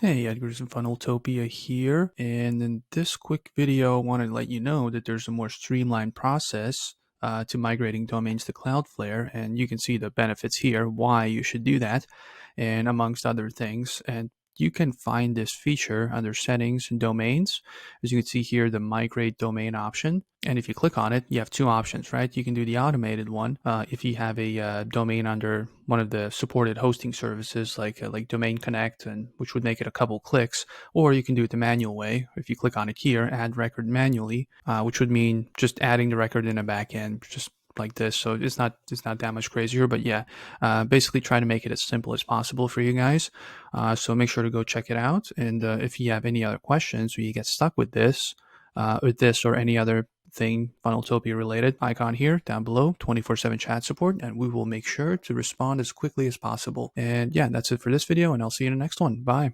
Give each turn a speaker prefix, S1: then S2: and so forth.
S1: Hey, Edgars and Funneltopia here, and in this quick video, I want to let you know that there's a more streamlined process to migrating domains to Cloudflare, and you can see the benefits here, why you should do that, and amongst other things. And you can find this feature under Settings and Domains. As you can see here, the Migrate domain option. And if you click on it, you have two options, right? You can do the automated one if you have a domain under one of the supported hosting services like Domain Connect, and which would make it a couple clicks, or you can do it the manual way. If you click on it here, add record manually, which would mean just adding the record in a backend, just like this. So it's not that much crazier, but yeah, basically try to make it as simple as possible for you guys. So make sure to go check it out. And if you have any other questions or you get stuck with this, or any other thing Funneltopia related, icon here down below, 24/7 chat support, and we will make sure to respond as quickly as possible. And yeah, that's it for this video, and I'll see you in the next one. Bye.